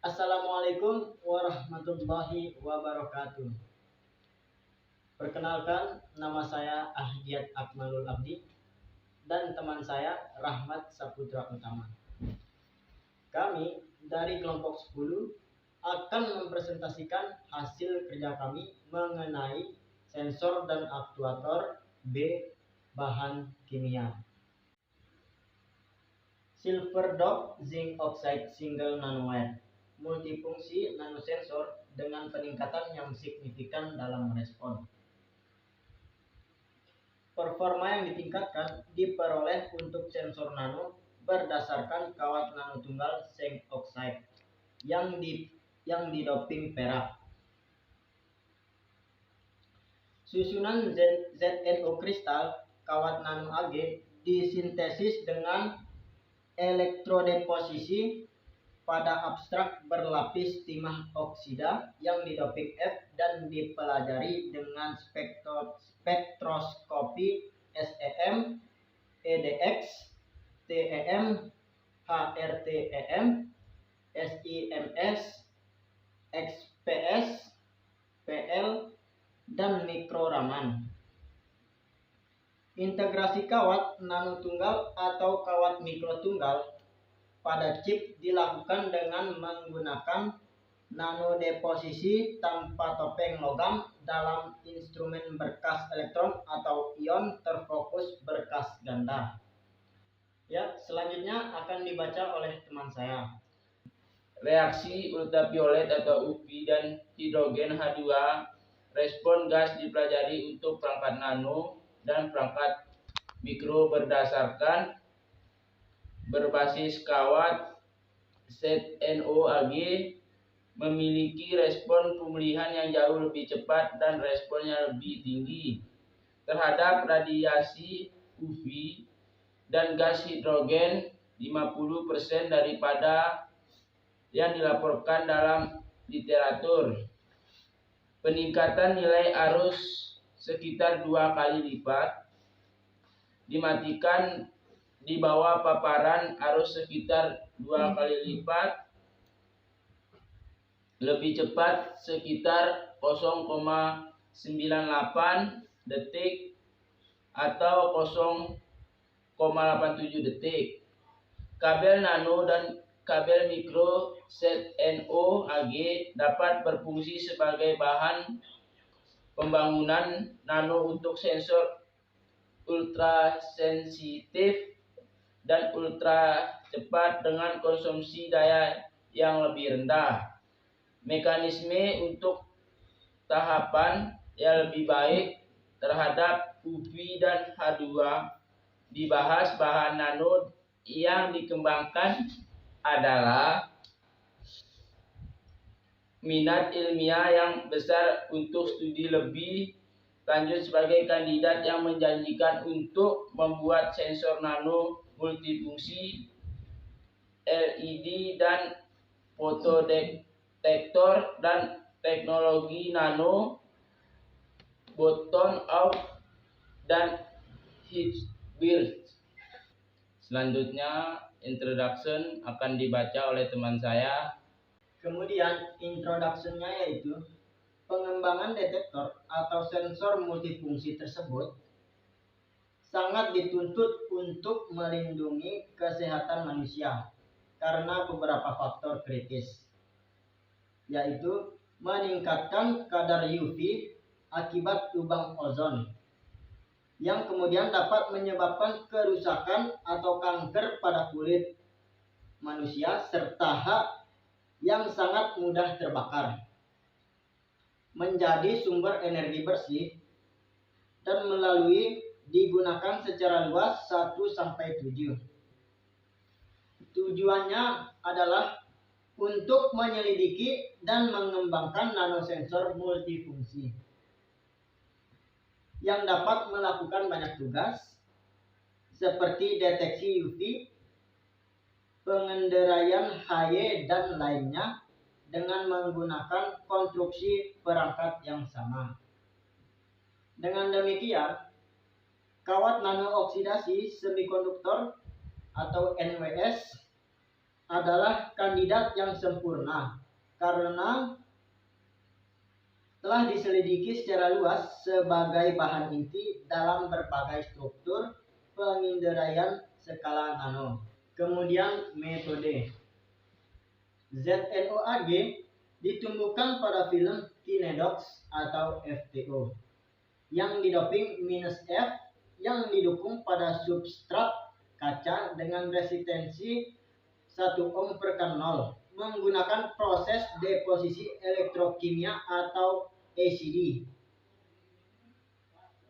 Assalamualaikum warahmatullahi wabarakatuh. Perkenalkan, nama saya Ahdiat Akmalul Abdi dan teman saya Rahmat Saputra Utama. Kami dari kelompok 10 akan mempresentasikan hasil kerja kami mengenai sensor dan aktuator B bahan kimia. Silver dop zinc oxide single nanowire, multifungsi nanosensor dengan peningkatan yang signifikan dalam respon. Performa yang ditingkatkan diperoleh untuk sensor nano berdasarkan kawat nano tunggal zinc oxide yang didoping perak. Susunan ZNO kristal kawat nano Ag disintesis dengan elektrodeposisi pada abstrak berlapis timah oksida yang didoping F dan dipelajari dengan spektroskopi SEM, EDX, TEM, HRTEM, SIMS, XPS, PL, dan mikroraman. Integrasi kawat nano tunggal atau kawat mikro tunggal pada chip dilakukan dengan menggunakan nanodeposisi tanpa topeng logam dalam instrumen berkas elektron atau ion terfokus berkas ganda. Ya, selanjutnya akan dibaca oleh teman saya. Reaksi ultraviolet atau UV dan hidrogen H2 respon gas dipelajari untuk perangkat nano dan perangkat mikro berdasarkan berbasis kawat ZNO Ag memiliki respon pemulihan yang jauh lebih cepat dan responnya lebih tinggi terhadap radiasi UV dan gas hidrogen 50% daripada yang dilaporkan dalam literatur. Peningkatan nilai arus sekitar 2 kali lipat, dimatikan di bawah paparan arus sekitar 2 kali lipat, lebih cepat sekitar 0,98 detik atau 0,87 detik. Kabel nano dan kabel mikro ZNO Ag dapat berfungsi sebagai bahan pembangunan nano untuk sensor ultrasensitif dan ultra cepat dengan konsumsi daya yang lebih rendah. Mekanisme untuk tahapan yang lebih baik terhadap UV dan H2 dibahas. Bahan nano yang dikembangkan adalah minat ilmiah yang besar untuk studi lebih lanjut sebagai kandidat yang menjanjikan untuk membuat sensor nano multifungsi LED dan fotodetektor dan teknologi nano bottom out dan hybrid. Selanjutnya introduction akan dibaca oleh teman saya. Kemudian introduction-nya yaitu pengembangan detektor atau sensor multifungsi tersebut sangat dituntut untuk melindungi kesehatan manusia karena beberapa faktor kritis, yaitu meningkatkan kadar UV akibat lubang ozon yang kemudian dapat menyebabkan kerusakan atau kanker pada kulit manusia serta hak yang sangat mudah terbakar, menjadi sumber energi bersih dan melalui digunakan secara luas 1-7. Tujuannya adalah untuk menyelidiki dan mengembangkan nanosensor multifungsi yang dapat melakukan banyak tugas seperti deteksi UV, pengendaraan HY dan lainnya dengan menggunakan konstruksi perangkat yang sama. Dengan demikian, kawat nano oksidasi semikonduktor atau NWS adalah kandidat yang sempurna karena telah diselidiki secara luas sebagai bahan inti dalam berbagai struktur penginderaian skala nano. Kemudian metode ZNO-Ag ditumbuhkan pada film Kinedox atau FTO yang didoping -F yang didukung pada substrat kaca dengan resistensi 1 ohm per 0 menggunakan proses deposisi elektrokimia atau ACD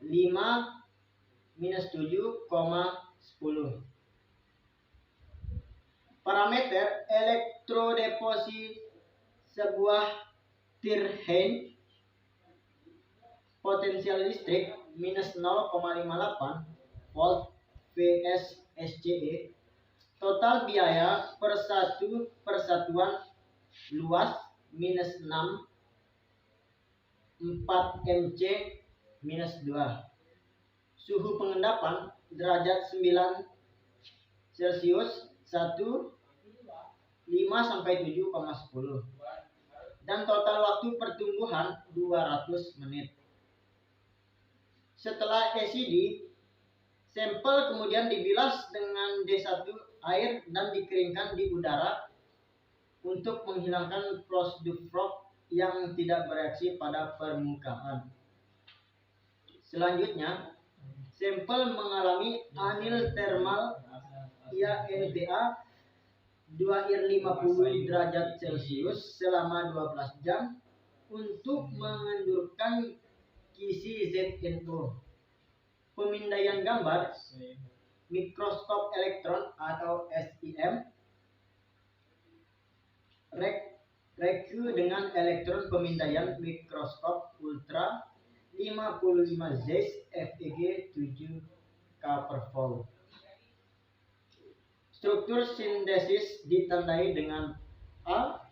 5-7,10. Parameter elektrodeposisi sebuah Tirheim potensial listrik -0,58 volt vs SCE. Total biaya per satu persatuan luas -6 4 mc -2. Suhu pengendapan derajat 9 Celcius 5-7,10 dan total waktu pertumbuhan 200 menit. Setelah ACD, sampel kemudian dibilas dengan D1 air dan dikeringkan di udara untuk menghilangkan frost frost yang tidak bereaksi pada permukaan. Selanjutnya, sampel mengalami anil thermal (NTA) 2-50 derajat Celcius selama 12 jam untuk mengendurkan kisi ZNO. Pemindaian gambar mikroskop elektron atau SEM Reku dengan elektron pemindaian mikroskop ultra 55 Zeiss FEG 7 K/V. Struktur sintesis ditandai dengan A.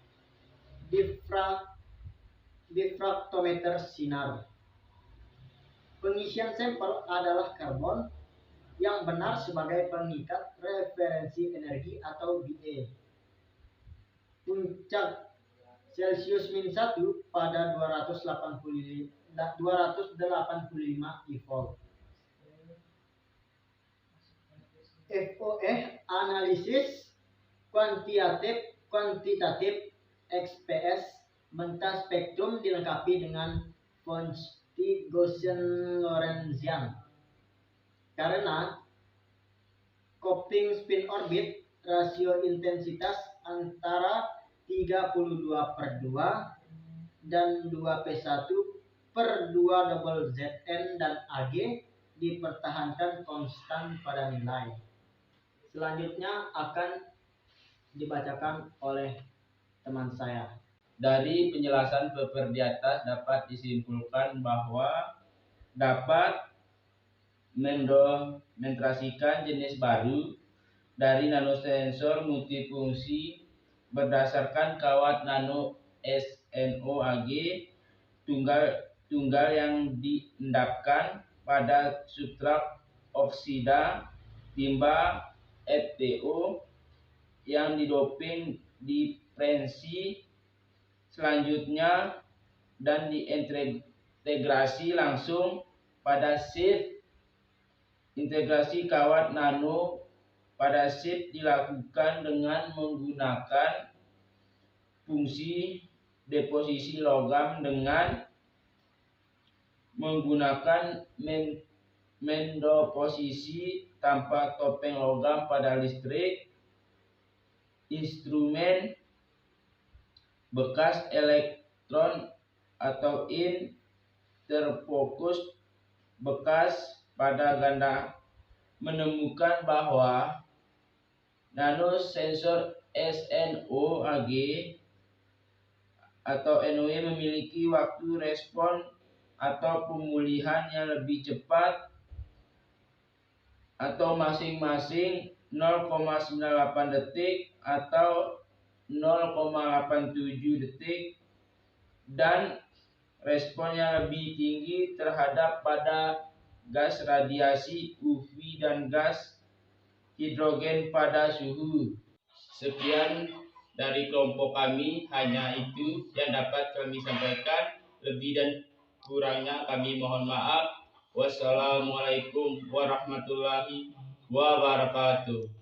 Difraktometer sinar. Pengisian sampel adalah karbon yang benar sebagai pengikat referensi energi atau BE. Puncak Celsius -1 pada 285 eV. FOE analisis kuantitatif XPS mentah spektrum dilengkapi dengan Fonsti Gaussian-Lorentzian. Karena Kopling spin orbit rasio intensitas antara 32/2 dan 2p1/2 double Zn dan Ag dipertahankan konstan pada nilai. Selanjutnya akan dibacakan oleh teman saya. Dari penjelasan paper di atas dapat disimpulkan bahwa dapat mendemonstrasikan jenis baru dari nanosensor multifungsi berdasarkan kawat nano SNO-Ag tunggal yang diendapkan pada substrat oksida timba FTO yang didoping diferensi selanjutnya dan diintegrasi langsung pada sheet. Integrasi kawat nano pada sheet dilakukan dengan menggunakan fungsi deposisi logam dengan menggunakan mendeposisi tanpa topeng logam pada listrik, instrumen bekas elektron atau interfokus bekas pada ganda. Menemukan bahwa nanosensor SNO-Ag atau NOE memiliki waktu respon atau pemulihan yang lebih cepat atau masing-masing 0,98 detik atau 0,87 detik dan respon yang lebih tinggi terhadap pada gas radiasi UV dan gas hidrogen pada suhu Sekian dari kelompok kami, hanya itu yang dapat kami sampaikan. Lebih dan kurangnya kami mohon maaf. Wassalamualaikum warahmatullahi wabarakatuh.